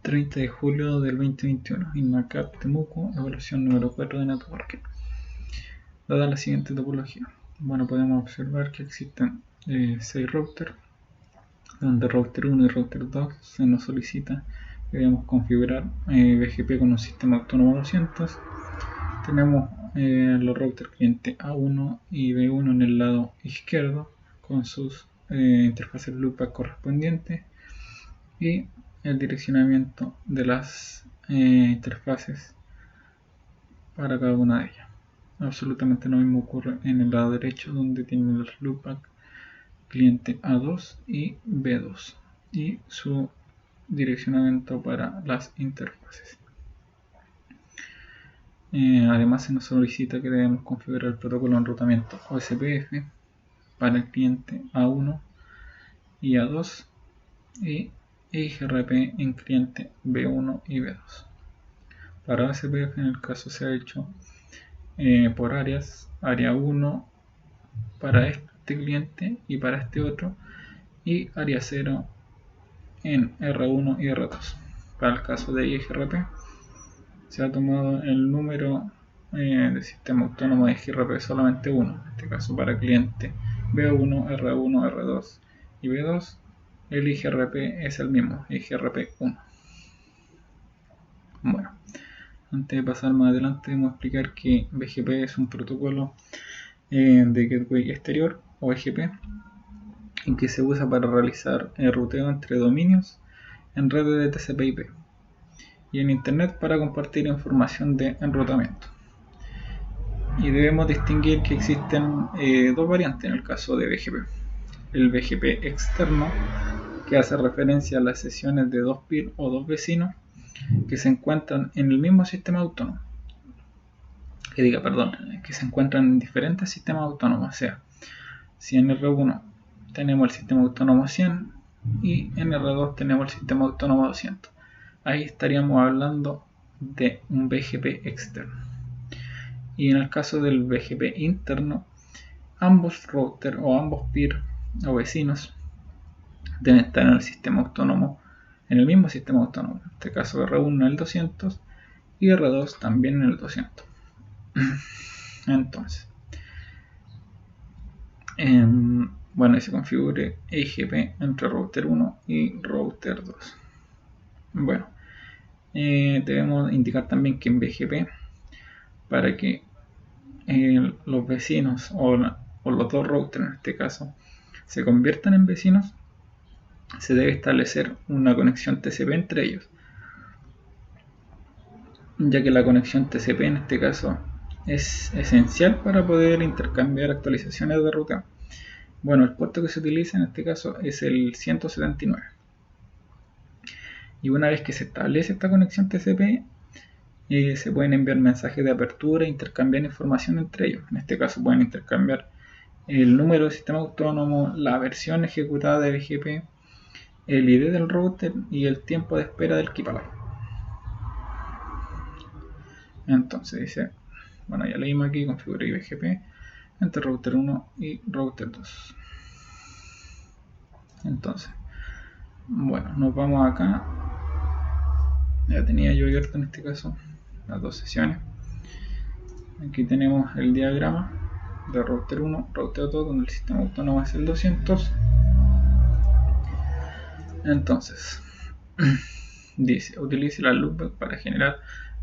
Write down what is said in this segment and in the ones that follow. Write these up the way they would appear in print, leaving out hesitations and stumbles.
30 de julio del 2021, INMACAP Temuco, evaluación número 4 de networking. Dada la siguiente topología, podemos observar que existen 6 routers, donde router 1 y router 2 se nos solicita que debemos configurar BGP con un sistema autónomo 200. Tenemos los routers cliente A1 y B1 en el lado izquierdo con sus interfaces loopback correspondientes y el direccionamiento de las interfaces para cada una de ellas. Absolutamente lo mismo ocurre en el lado derecho, donde tienen los loopback cliente A2 y B2 y su direccionamiento para las interfaces. Además se nos solicita que debemos configurar el protocolo de enrutamiento OSPF para el cliente A1 y A2 y IGRP en cliente B1 y B2. Para OSPF en el caso se ha hecho por áreas, área 1 para este cliente y para este otro, y área 0 en R1 y R2. Para el caso de IGRP se ha tomado el número de sistema autónomo de IGRP solamente 1, en este caso para cliente B1, R1, R2 y B2. El IGRP es el mismo, IGRP 1. Bueno, antes de pasar más adelante, vamos a explicar que BGP es un protocolo de Gateway Exterior o EGP, en que se usa para realizar el ruteo entre dominios en redes de TCP/IP y en Internet para compartir información de enrutamiento. Y debemos distinguir que existen dos variantes en el caso de BGP. El BGP externo, que hace referencia a las sesiones de dos peers o dos vecinos que se encuentran en el mismo sistema autónomo. Que se encuentran en diferentes sistemas autónomos. O sea, si en R1 tenemos el sistema autónomo 100 y en R2 tenemos el sistema autónomo 200. Ahí estaríamos hablando de un BGP externo. Y en el caso del BGP interno, ambos routers o ambos peers o vecinos deben estar en el sistema autónomo, en el mismo sistema autónomo. En este caso R1 en el 200 y R2 también en el 200. Entonces, y se configure IGP entre router 1 y router 2. Debemos indicar también que en BGP, para que los vecinos o los dos routers en este caso se conviertan en vecinos, se debe establecer una conexión TCP entre ellos, ya que la conexión TCP en este caso es esencial para poder intercambiar actualizaciones de ruteo. El puerto que se utiliza en este caso es el 179. Y una vez que se establece esta conexión TCP, se pueden enviar mensajes de apertura e intercambiar información entre ellos. En este caso pueden intercambiar el número del sistema autónomo, la versión ejecutada de BGP, el ID del router y el tiempo de espera del keep-alive. Entonces dice, ya leímos aquí, configure BGP entre router 1 y router 2. Entonces, nos vamos acá. Ya tenía yo abierto en este caso las dos sesiones. Aquí tenemos el diagrama de router 1, router 2, donde el sistema autónomo es el 200. Entonces, dice, utilice la loopback para generar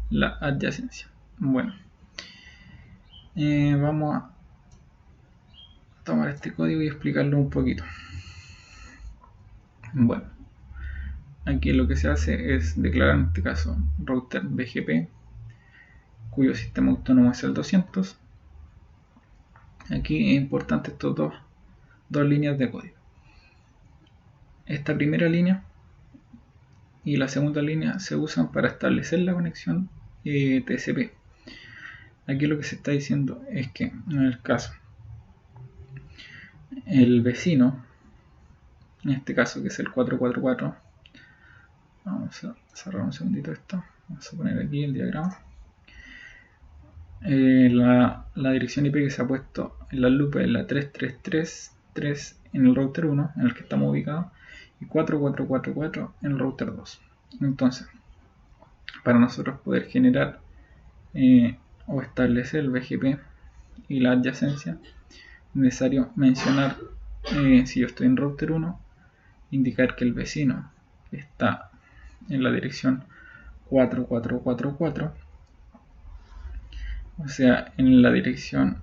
la adyacencia. Vamos a tomar este código y explicarlo un poquito. Aquí lo que se hace es declarar en este caso router BGP, cuyo sistema autónomo es el 200. Aquí es importante estos dos líneas de código. Esta primera línea y la segunda línea se usan para establecer la conexión TCP. Aquí lo que se está diciendo es que en el caso el vecino, en este caso que es el 444, vamos a cerrar un segundito esto, vamos a poner aquí el diagrama. La dirección IP que se ha puesto en la loop es la 3333 en el router 1, en el que estamos ubicados, y 4444 en el router 2. Entonces, para nosotros poder generar o establecer el BGP y la adyacencia, es necesario mencionar, si yo estoy en router 1, indicar que el vecino está en la dirección 4444, o sea, en la dirección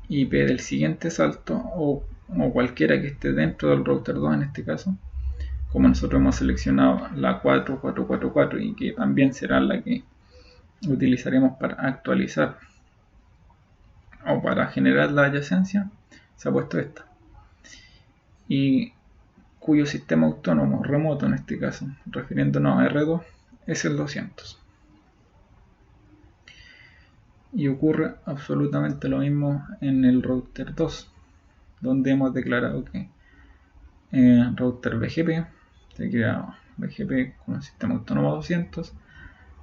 IP del siguiente salto o cualquiera que esté dentro del router 2 en este caso, como nosotros hemos seleccionado la 4444 y que también será la que utilizaremos para actualizar o para generar la adyacencia, se ha puesto esta, y cuyo sistema autónomo remoto en este caso, refiriéndonos a R2, es el 200. Y ocurre absolutamente lo mismo en el router 2, donde hemos declarado que router BGP se crea BGP con el sistema autónomo 200,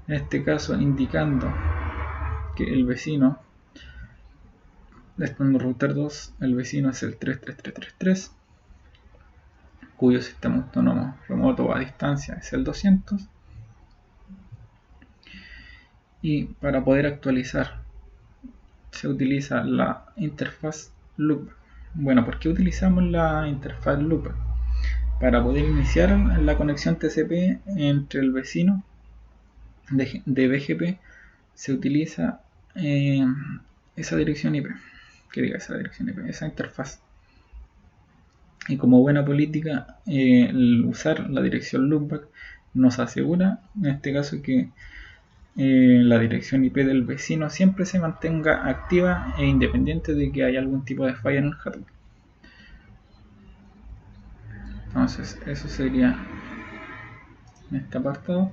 en este caso indicando que el vecino, estando router 2, el vecino es el 33333, cuyo sistema autónomo remoto a distancia es el 200. Y para poder actualizar se utiliza la interfaz loop. Bueno, ¿por qué utilizamos la interfaz loop? Para poder iniciar la conexión TCP entre el vecino de BGP se utiliza esa dirección IP, esa interfaz. Y como buena política, el usar la dirección loopback nos asegura, en este caso, que la dirección IP del vecino siempre se mantenga activa e independiente de que haya algún tipo de falla en el hardware. Entonces, eso sería en este apartado.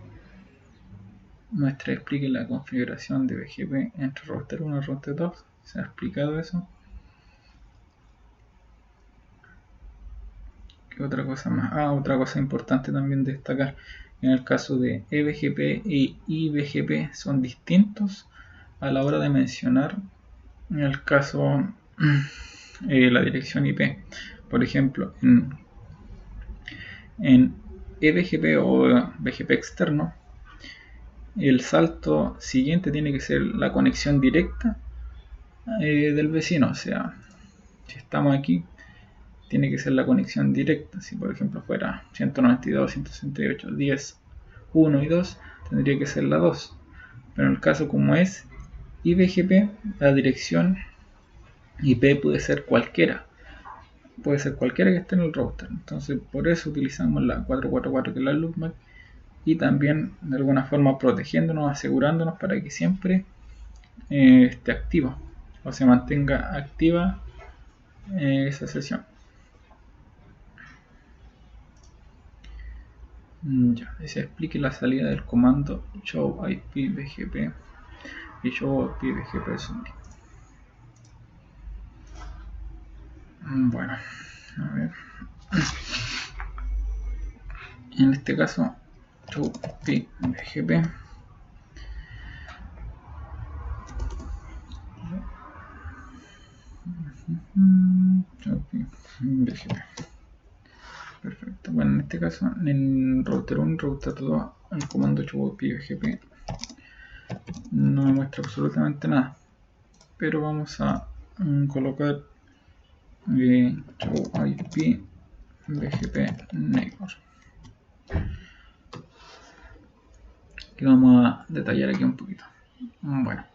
Muestra y explique la configuración de BGP entre router 1 y router 2. Se ha explicado eso. ¿Qué otra cosa más? Otra cosa importante también destacar. En el caso de eBGP e iBGP son distintos a la hora de mencionar, en el caso, la dirección IP. Por ejemplo, en eBGP o BGP externo, el salto siguiente tiene que ser la conexión directa del vecino. O sea, si estamos aquí, tiene que ser la conexión directa. Si por ejemplo fuera 192.168.10.1 y 2, tendría que ser la 2. Pero en el caso como es iBGP, la dirección IP puede ser cualquiera. Puede ser cualquiera que esté en el router. Entonces por eso utilizamos la 444, que es la loopback, y también de alguna forma protegiéndonos, asegurándonos para que siempre esté activa o se mantenga activa esa sesión. Ya, se explique la salida del comando show IP BGP y show IP BGP Zoom. Bueno, a ver. En este caso, show IP BGP BGP. Perfecto. Bueno, en este caso, en router 1 y router 2, el comando show IP BGP no me muestra absolutamente nada, pero vamos a colocar show IP BGP neighbor, que vamos a detallar aquí un poquito. Bueno,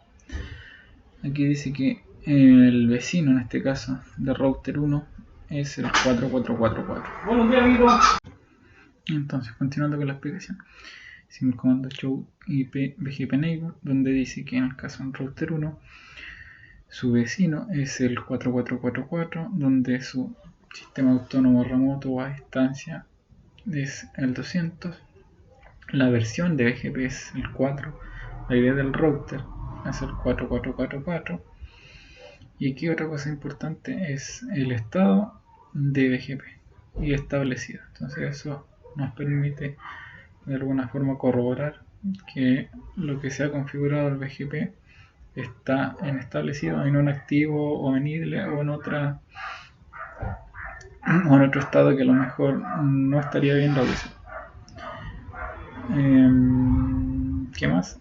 aquí dice que el vecino, en este caso de router 1, es el 4444. Buenos días, amigo. Entonces, continuando con la explicación, hicimos el comando show IP BGP neighbor, donde dice que en el caso del router 1, su vecino es el 4444, donde su sistema autónomo remoto o a distancia es el 200. La versión de BGP es el 4. La idea del router es el 4444. Y aquí otra cosa importante es el estado de BGP y establecido. Entonces eso nos permite de alguna forma corroborar que lo que se ha configurado el BGP está en establecido, en un activo o en idle o en otro estado que a lo mejor no estaría bien realizado. ¿Qué más?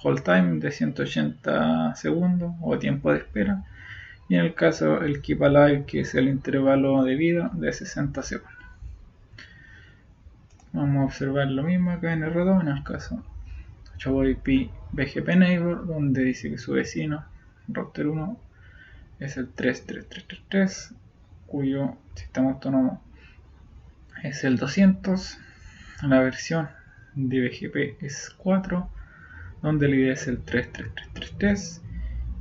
Hold time de 180 segundos o tiempo de espera. Y en el caso el Keep Alive, que es el intervalo de vida de 60 segundos. Vamos a observar lo mismo acá en R2, en el caso Show IP BGP Neighbor, donde dice que su vecino, router 1, es el 33333, cuyo sistema autónomo es el 200. La versión de BGP es 4, donde el ID es el 33333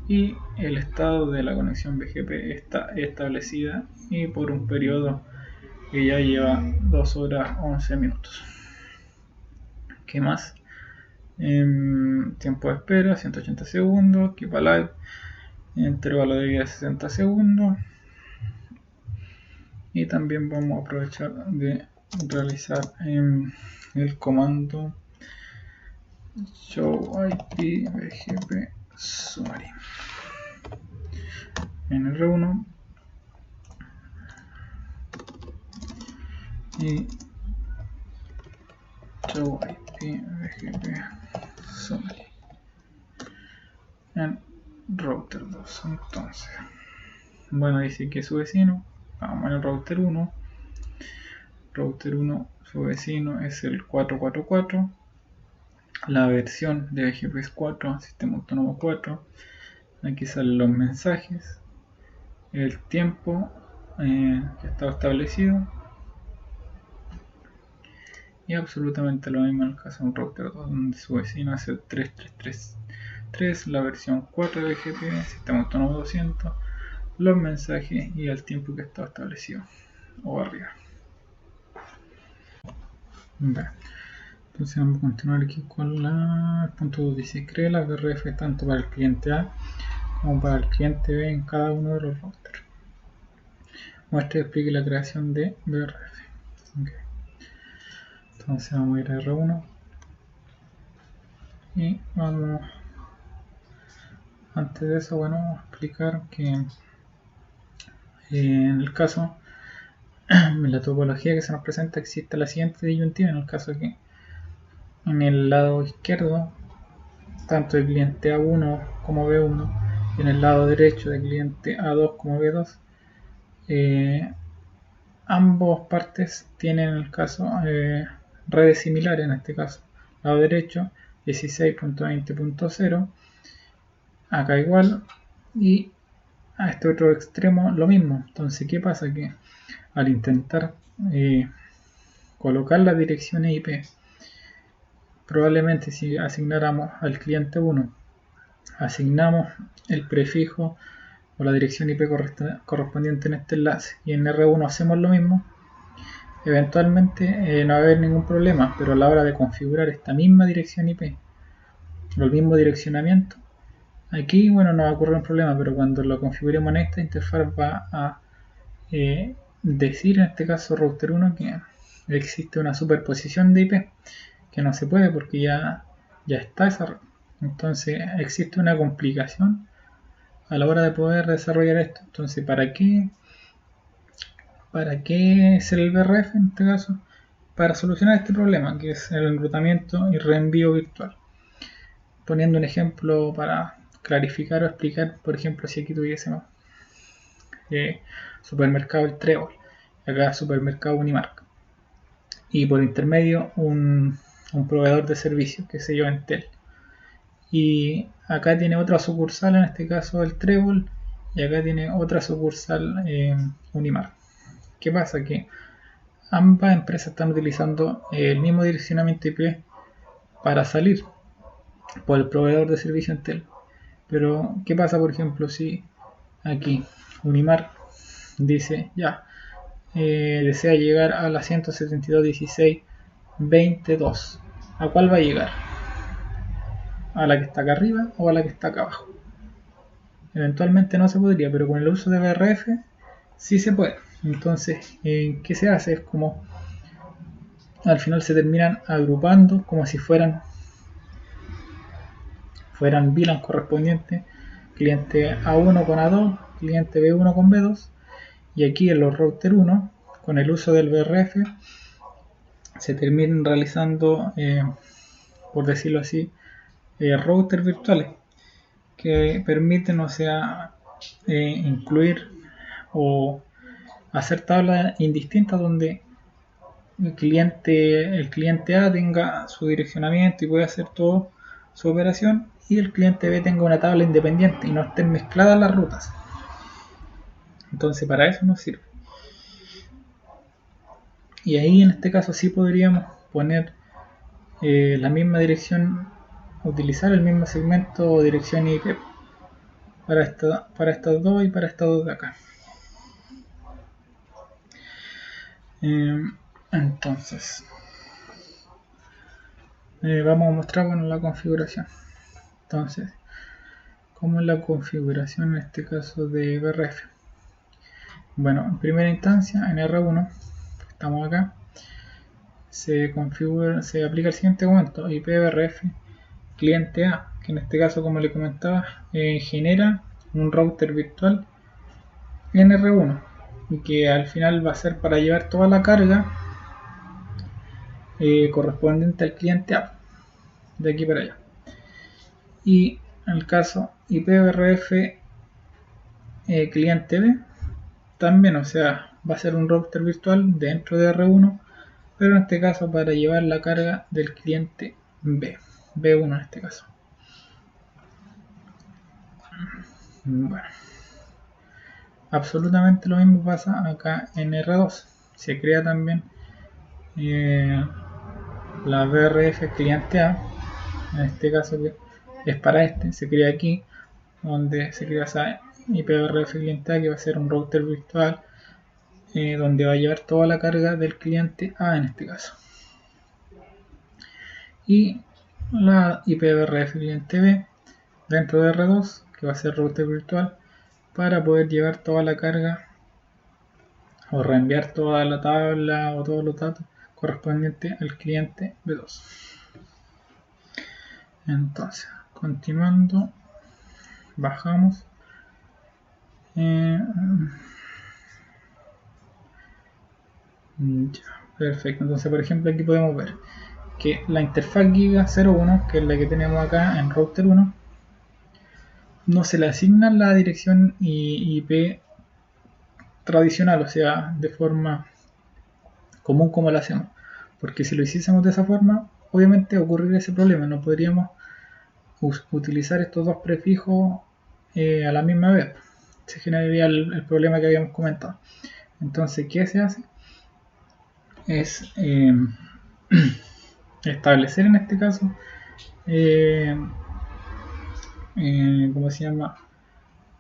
y el estado de la conexión BGP está establecida y por un periodo que ya lleva 2 horas 11 minutos. ¿Qué más? Tiempo de espera 180 segundos, Keep Alive, intervalo de vida 60 segundos. Y también vamos a aprovechar de realizar el comando show IP BGP summary en R1 y show IP BGP summary en router 2. Entonces, bueno, dice que su vecino, vamos en el router 1, su vecino es el 444, la versión de BGP es 4, sistema autónomo 4. Aquí salen los mensajes, el tiempo que estaba establecido y absolutamente lo mismo en el caso de un router 2, donde su vecino es el 3333, la versión 4 de BGP, sistema autónomo 200, los mensajes y el tiempo que estaba establecido o arriba. Bueno, entonces vamos a continuar aquí con el punto 2. Dice: cree la BRF tanto para el cliente A como para el cliente B en cada uno de los routers. Muestre y explique la creación de BRF. Okay. Entonces vamos a ir a R1 y vamos, antes de eso, bueno, vamos a explicar que en el caso en la topología que se nos presenta existe la siguiente disyuntiva. En el caso que en el lado izquierdo tanto el cliente A1 como B1 y en el lado derecho del cliente A2 como B2, ambos partes tienen en el caso redes similares. En este caso, lado derecho 16.20.0, acá igual, y a este otro extremo lo mismo. Entonces, ¿qué pasa? Que al intentar colocar las direcciones IP, probablemente si asignáramos al cliente 1, asignamos el prefijo o la dirección IP correspondiente en este enlace, y en R1 hacemos lo mismo, eventualmente no va a haber ningún problema, pero a la hora de configurar esta misma dirección IP o el mismo direccionamiento, aquí, bueno, no va a ocurrir un problema, pero cuando lo configuremos en esta interfaz va a decir, en este caso router 1, que existe una superposición de IP, que no se puede porque ya está esa red. Entonces existe una complicación a la hora de poder desarrollar esto. Entonces, ¿para qué es el BRF en este caso? Para solucionar este problema, que es el enrutamiento y reenvío virtual. Poniendo un ejemplo para clarificar o explicar, por ejemplo, si aquí tuviésemos supermercado El Trébol, acá supermercado Unimark, y por intermedio un proveedor de servicios, que se yo, Entel, y acá tiene otra sucursal, en este caso El Trébol, y acá tiene otra sucursal Unimark. ¿Qué pasa? Que ambas empresas están utilizando el mismo direccionamiento IP para salir por el proveedor de servicio Entel. Pero ¿qué pasa, por ejemplo, si aquí Unimark dice ya desea llegar a la 172.16.22? ¿A cuál va a llegar? ¿A la que está acá arriba o a la que está acá abajo? Eventualmente no se podría, pero con el uso de BRF sí se puede. Entonces, ¿qué se hace? Es como al final se terminan agrupando como si fueran VLAN correspondientes, cliente A1 con A2, cliente B1 con B2, y aquí en los router 1, con el uso del BRF, se terminen realizando, por decirlo así, routers virtuales que permiten, o sea, incluir o hacer tablas indistintas donde el cliente A tenga su direccionamiento y pueda hacer toda su operación, y el cliente B tenga una tabla independiente y no estén mezcladas las rutas. Entonces para eso nos sirve. Y ahí en este caso sí podríamos poner la misma dirección, utilizar el mismo segmento o dirección IP para estas dos y para estas dos de acá. Entonces vamos a mostrar la configuración. Entonces, ¿cómo es la configuración en este caso de BRF? Bueno, en primera instancia, en R1, estamos acá, se aplica el siguiente momento: IPBRF cliente A, que en este caso, como le comentaba, genera un router virtual en R1 y que al final va a ser para llevar toda la carga correspondiente al cliente A, de aquí para allá. Y en el caso IPBRF cliente B también, o sea, va a ser un router virtual dentro de R1, pero en este caso para llevar la carga del cliente B1 en este caso. Bueno, absolutamente lo mismo pasa acá en R2. Se crea también la BRF cliente A, en este caso que es para se crea aquí, donde se crea esa IPBRF cliente A, que va a ser un router virtual donde va a llevar toda la carga del cliente A en este caso. Y la IPBRF cliente B dentro de R2, que va a ser router virtual, para poder llevar toda la carga o reenviar toda la tabla o todos los datos correspondientes al cliente B2. Entonces, continuando, bajamos. Perfecto, entonces por ejemplo aquí podemos ver que la interfaz Giga 01, que es la que tenemos acá en router 1, no se le asigna la dirección IP tradicional, o sea, de forma común como lo hacemos, porque si lo hiciésemos de esa forma, obviamente ocurriría ese problema, no podríamos utilizar estos dos prefijos a la misma vez, se generaría el problema que habíamos comentado. Entonces, ¿qué se hace? Es establecer en este caso ¿cómo se llama?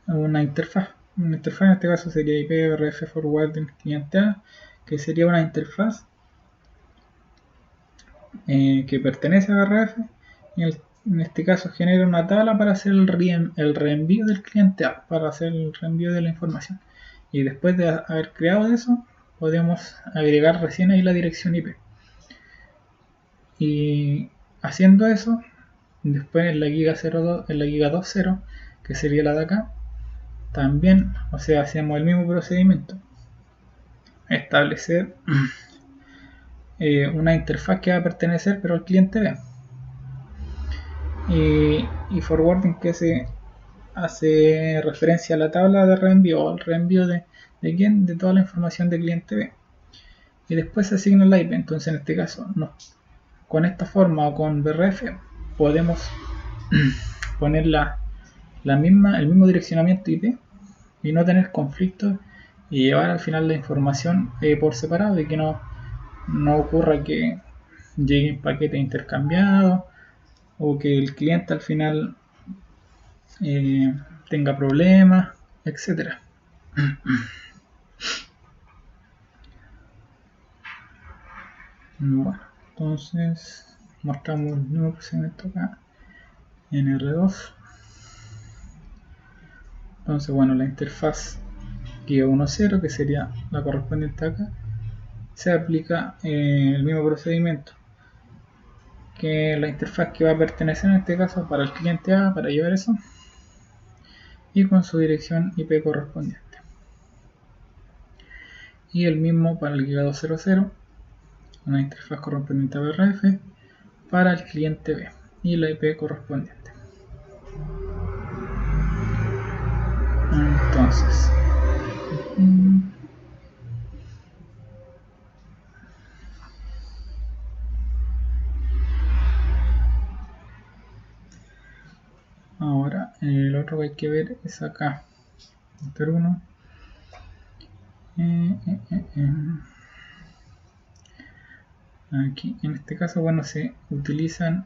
Una interfaz en este caso sería IPBRF Forwarding Cliente A, que sería una interfaz que pertenece a BRF y en este caso genera una tabla para hacer el reenvío del cliente A, para hacer el reenvío de la información, y después de haber creado eso podemos agregar recién ahí la dirección IP, y haciendo eso después en la Giga 02, en la Giga 2.0, que sería la de acá, también, o sea, hacemos el mismo procedimiento: establecer una interfaz que va a pertenecer pero al cliente B, y forwarding, que se hace referencia a la tabla de reenvío o al reenvío de quién, de toda la información del cliente B, y después se asigna el IP. Entonces en este caso no, con esta forma o con BRF podemos poner el mismo direccionamiento IP y no tener conflictos y llevar al final la información por separado, y que no ocurra que lleguen paquetes intercambiados o que el cliente al final tenga problemas, etcétera. Bueno, entonces mostramos el mismo procedimiento acá en R2. Entonces, bueno, la interfaz Giga 1.0, que sería la correspondiente acá, se aplica el mismo procedimiento que la interfaz que va a pertenecer en este caso para el cliente A, para llevar eso, y con su dirección IP correspondiente. Y el mismo para el Giga 2.0.0, una interfaz correspondiente a BRF para el cliente B y la IP correspondiente. Entonces, ahora lo otro que hay que ver es acá, router 1. Aquí en este caso, bueno, se utilizan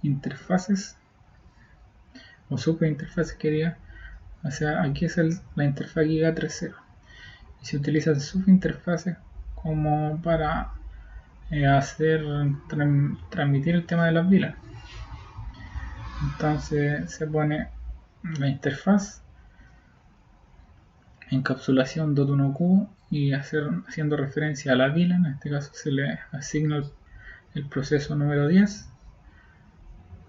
interfaces o subinterfaces, quería. O sea, aquí es la interfaz Giga 3.0 y se utilizan subinterfaces como para transmitir el tema de las VLAN. Entonces se pone la interfaz, encapsulación .1q y haciendo referencia a la VLAN. En este caso se le asigna el proceso número 10,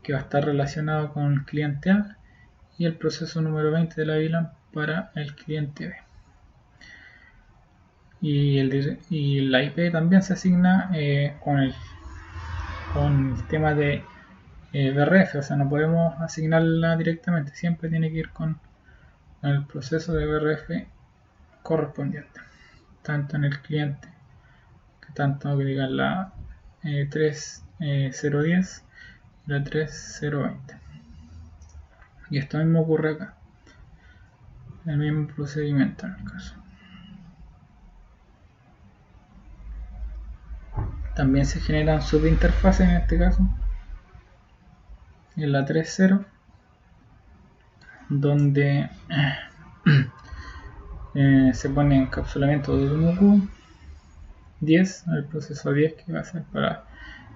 que va a estar relacionado con el cliente A, y el proceso número 20 de la VLAN para el cliente B. Y la IP también se asigna con el tema de BRF, o sea, no podemos asignarla directamente, siempre tiene que ir con el proceso de BRF correspondiente, tanto en el cliente, tanto que diga la 3010 y la 3020. Y esto mismo ocurre acá, el mismo procedimiento en el caso. También se generan subinterfaces en este caso, en la 3.0, donde se pone encapsulamiento de 1Q 10, el proceso 10 que va a ser para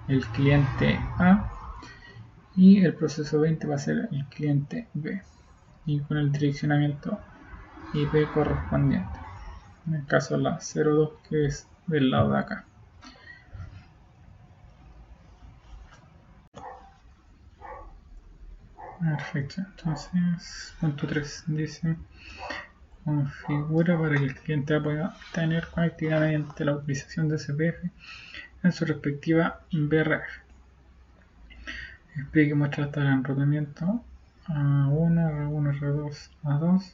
el cliente A, y el proceso 20 va a ser el cliente B, y con el direccionamiento IP correspondiente, en el caso la 02 que es del lado de acá. Perfecto, entonces punto 3 dice: configura para que el cliente A pueda tener conectividad mediante la utilización de CPF en su respectiva BRF. Explique y muestra la tabla de enrutamiento A1, R1, R2, A2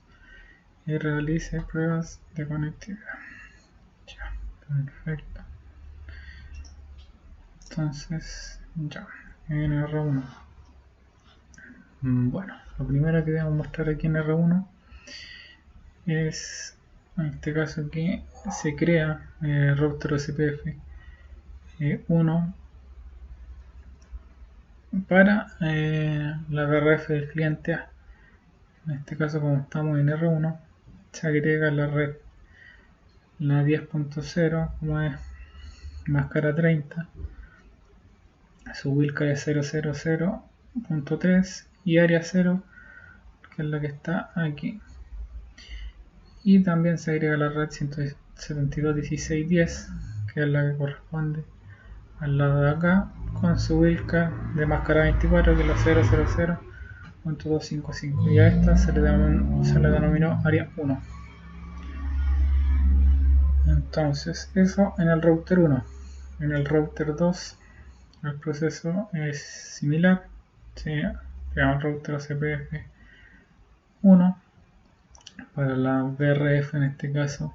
y realice pruebas de conectividad. Ya, perfecto. Entonces, ya, en R1. Bueno, lo primero que debemos mostrar aquí en R1 es, en este caso, que se crea el router OSPF 1 para la BRF del cliente A. En este caso, como estamos en R1, se agrega la red, la 10.0, como es máscara 30, su wildcard es 000.3 y área 0, que es la que está aquí. Y también se agrega la red 172.16.10, que es la que corresponde al lado de acá, con su wildcard de máscara 24, que es la 000.255, y a esta se le denominó área 1. Entonces, eso en el router 1. En el router 2 el proceso es similar, creamos el router OSPF 1 para la BRF, en este caso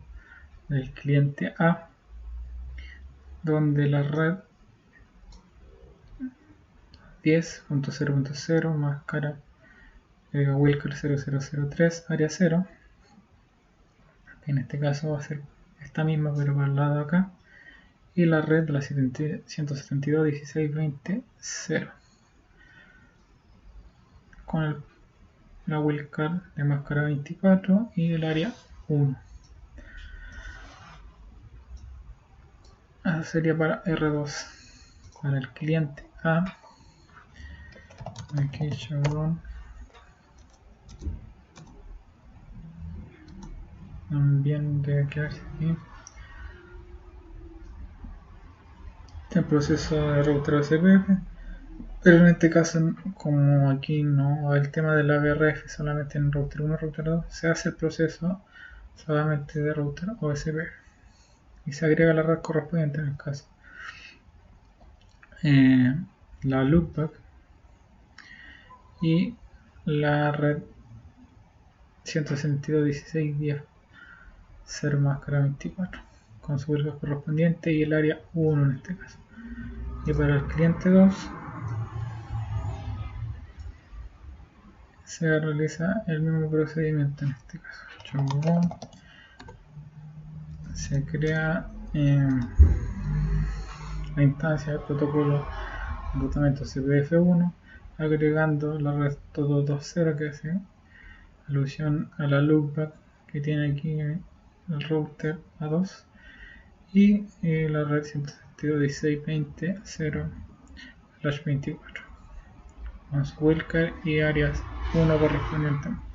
del cliente A, donde la red 10.0.0 máscara wildcard 0003 área 0, que en este caso va a ser esta misma pero para el lado de acá, y la red de la 172.16.20.0 con la wildcard de máscara 24 y el área 1. Eso sería para R2. Para el cliente A, aquí Chevron también debe quedarse aquí. El proceso de router OSPF, pero en este caso, como aquí no el tema de la BRF solamente en router 1 router 2, se hace el proceso solamente de router OSPF, y se agrega la red correspondiente en el caso. La loopback y la red 162.16.10 0 máscara 24 con su público correspondiente y el área 1 en este caso. Y para el cliente 2 se realiza el mismo procedimiento en este caso. Se crea la instancia del protocolo de enrutamiento CPF1 agregando la red todo 2.0 que hace alusión a la loopback que tiene aquí el router A2 y la red 162.16.20.0/24 con su wildcard y áreas 1 correspondientemente.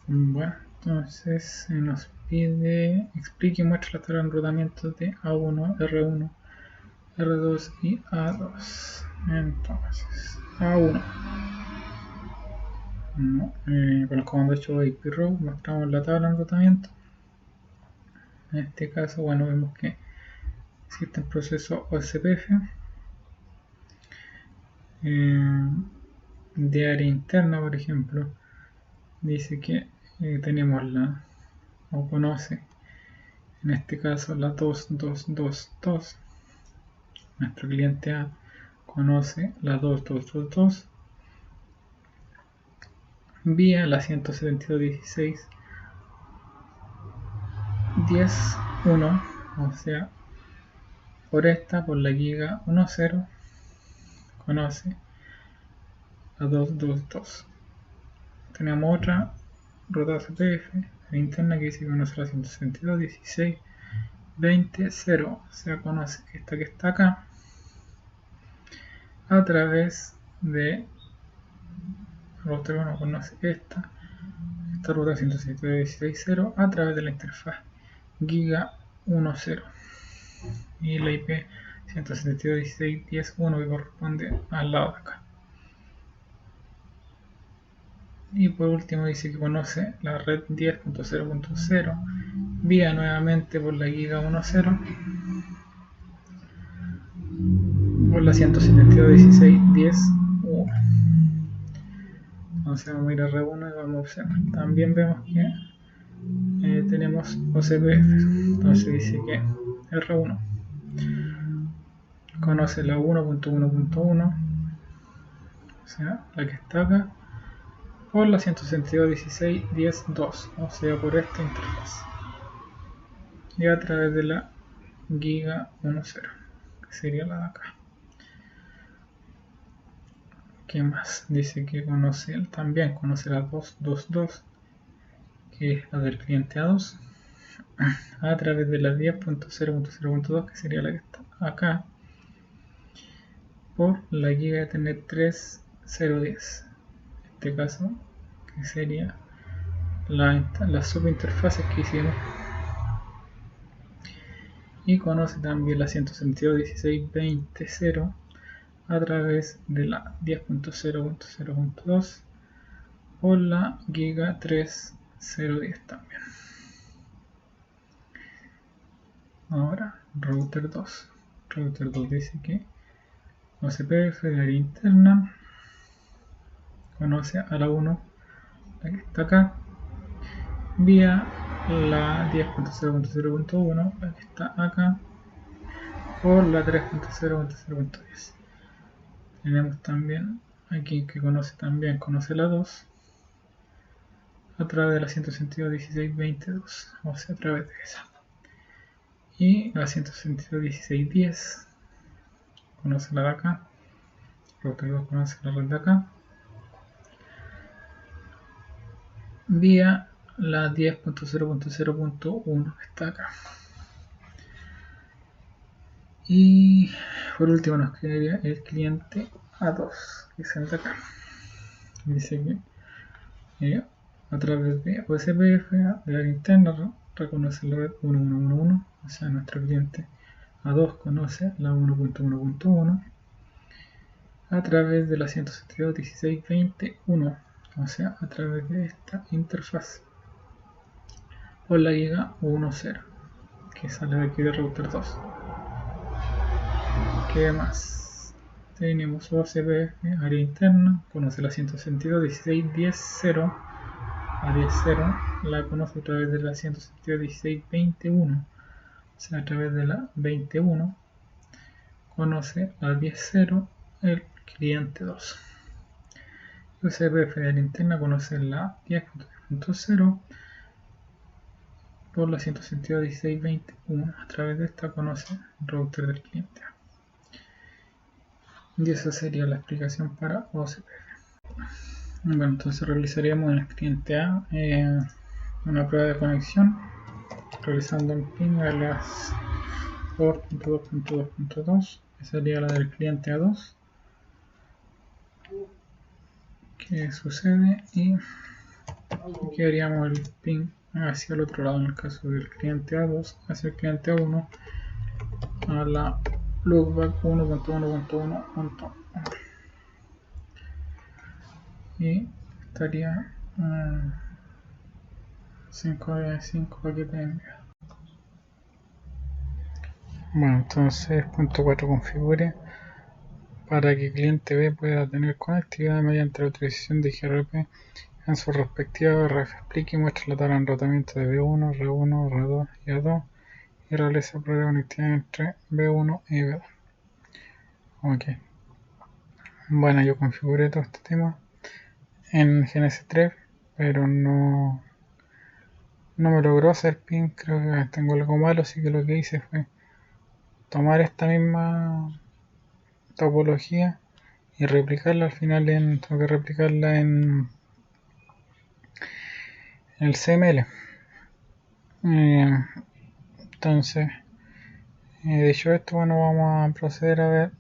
Bueno, entonces nos pide explique y muestra la tabla de enrutamiento de A1, R1, R2 y A2. Entonces, A1. Con el comando show IP row mostramos la tabla de enrutamiento. En este caso, bueno, vemos que existe el proceso OSPF de área interna, por ejemplo. Dice que tenemos la, o conoce, en este caso la 2222. Nuestro cliente A conoce la 2222 vía la 172.16.10.1, o sea, por la giga 10 conoce la 222. Tenemos otra ruta CPF interna que dice que conoce la 172.16.20.0, o sea, conoce esta que está acá a través de router 1, conoce esta ruta 172.16.0 a través de la interfaz giga 10 y la IP 172.16.10.1 que corresponde al lado de acá. Y por último dice que conoce la red 10.0.0 vía nuevamente por la giga 10 por la 172.16.10.1. Entonces vamos a ir a R1 y vamos a observar. También vemos que tenemos OCPF. Entonces dice que R1 conoce la 1.1.1, o sea, la que está acá, por la 162.16.10.2, o sea, por esta interfaz, y a través de la giga 10, que sería la de acá. ¿Qué más? Dice que también conoce la 222, que es la del cliente A2, a través de la 10.0.0.2, que sería la que está acá, por la giga Ethernet 3.0.10. En este caso, que sería las subinterfaces que hicimos. Y conoce también la 172.16.20.0 a través de la 10.0.0.2 por la giga 3.0.10 también. Ahora, router 2. Router 2 dice que OCPF de área interna conoce a la 1, la que está acá, vía la 10.0.0.1, la que está acá, por la 3.0.0.10. Tenemos también aquí que conoce la 2 a través de la 162.16.20.2, o sea, a través de esa. Y la 162.16.10 conoce la de acá, router 2 conoce la red de acá, vía la 10.0.0.1 que está acá. Y por último nos quedaría el cliente A2, que es el de acá. Dice que a través de OSPF de área interna reconoce la red 1111, o sea, nuestro cliente A2 conoce la 1.1.1 a través de la 172.16.20.1, o sea, a través de esta interfaz, por la giga 10, que sale de aquí de router 2. ¿Qué más? Tenemos OCPF, área interna, conoce la 162.16.10.0, a 10.0 la conoce a través de la 162.16.21, o sea, a través de la 21 conoce a 10.0 el cliente 2. UCPF de la interna conoce la 10.0 por la 162.16.21, a través de esta conoce el router del cliente A. Y esa sería la explicación para OCPF. Bueno, entonces realizaríamos en el cliente A una prueba de conexión, realizando un ping a las port 2.2.2, que sería la del cliente A2. ¿Qué sucede? Y aquí haríamos el ping hacia el otro lado, en el caso del cliente A2 hacia el cliente A1, a la loopback 1.1.1.1, y estaría 5 paquetes enviados. Bueno, entonces punto 4 configure para que cliente B pueda tener conectividad mediante la utilización de IGRP en su respectiva RF. Explique y muestre la tabla de enrutamiento de B1, R1, R2 y A2 y realiza prueba de conectividad entre B1 y B2. Ok. Bueno, yo configuré todo este tema en GNS3, pero no me logró hacer ping. Creo que tengo algo malo, así que lo que hice fue tomar esta misma topología y replicarla. Al final tengo que replicarla en el CML. Entonces, dicho esto, bueno, vamos a proceder a ver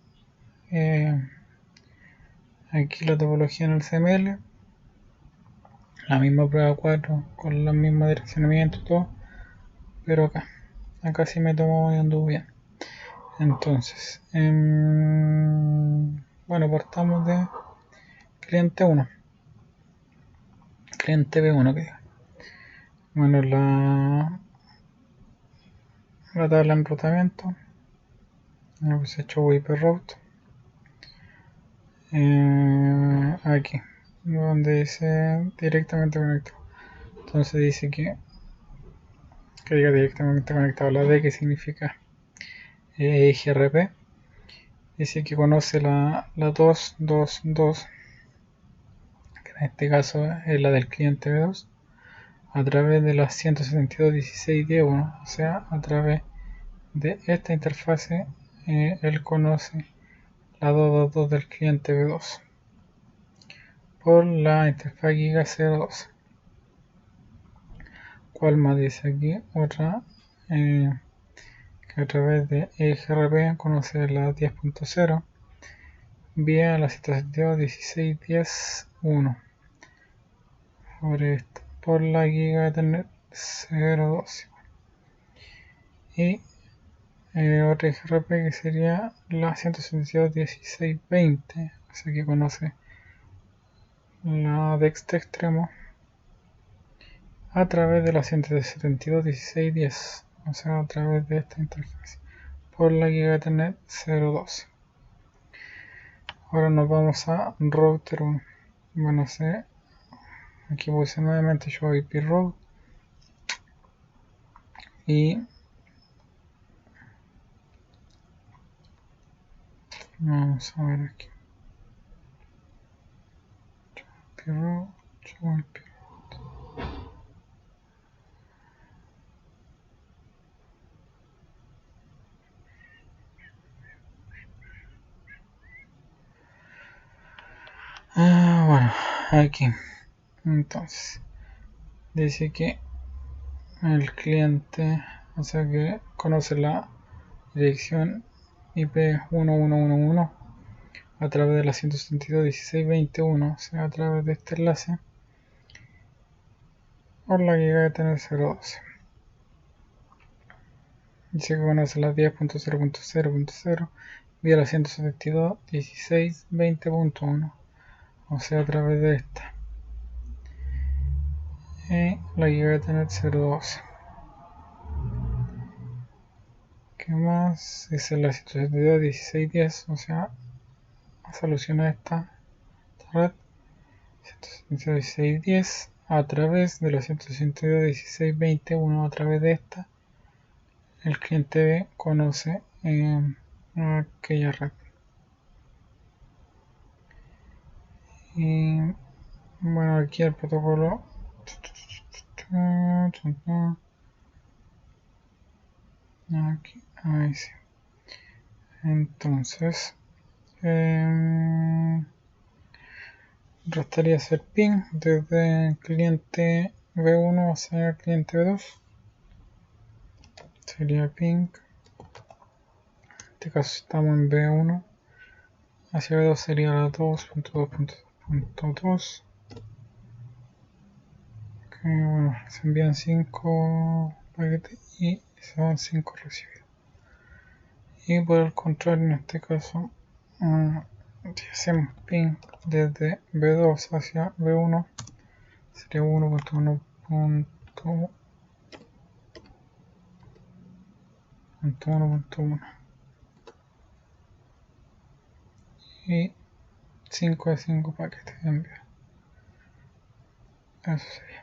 aquí la topología en el CML, la misma prueba 4 con los mismos direccionamientos, todo, pero acá sí me tomó y anduvo bien. Entonces, bueno, partamos de cliente 1, cliente B1, que diga. Bueno, la tabla de enrutamiento, pues he hecho WIP route, aquí donde dice directamente conectado. Entonces dice que diga directamente conectado. La D, que significa IGRP, dice que conoce la 2.2.2, que en este caso es la del cliente B2, a través de la 172.16.10.1, o sea, a través de esta interfase él conoce la 2.2.2 del cliente B2 por la interfaz Giga 02. ¿Cuál más dice aquí? Otra que a través de IGRP conoce la 10.0 vía la 172.16.10.1 sobre esto por la Giga Ethernet 0.12, y otra IGRP que sería la 172.16.20, o sea que conoce la de este extremo a través de la 172.16.10, o sea, a través de esta interfaz por la Giga Ethernet 0.12. Ahora nos vamos a router 1. Bueno, aquí puse nuevamente show IP route y vamos a ver aquí show IP route. Bueno, aquí entonces dice que el cliente, o sea que conoce la dirección IP 1111 a través de la 172.16.21, o sea, a través de este enlace por la Giga Ethernet 0.12. Dice que conoce la 10.0.0.0 vía la 172.16.20.1, o sea, a través de esta. y la Ethernet 012. ¿Qué más? Dice la 172.16.10, o sea, soluciona esta red 172.16.10 a través de la 162.16.20, a través de esta. El cliente B conoce aquella red. Y bueno, aquí el protocolo. Aquí, ahí sí. Entonces, bastaría hacer ping desde el cliente B1 hacia el cliente B2. Sería ping. En este caso estamos en B1. Hacia B2 sería la 2.2.2.2. Bueno, se envían 5 paquetes y se van 5 recibidos. Y por el contrario, en este caso, si hacemos ping desde B2 hacia B1, sería 1.1.1.1 y 5 de 5 paquetes enviados. Eso sería.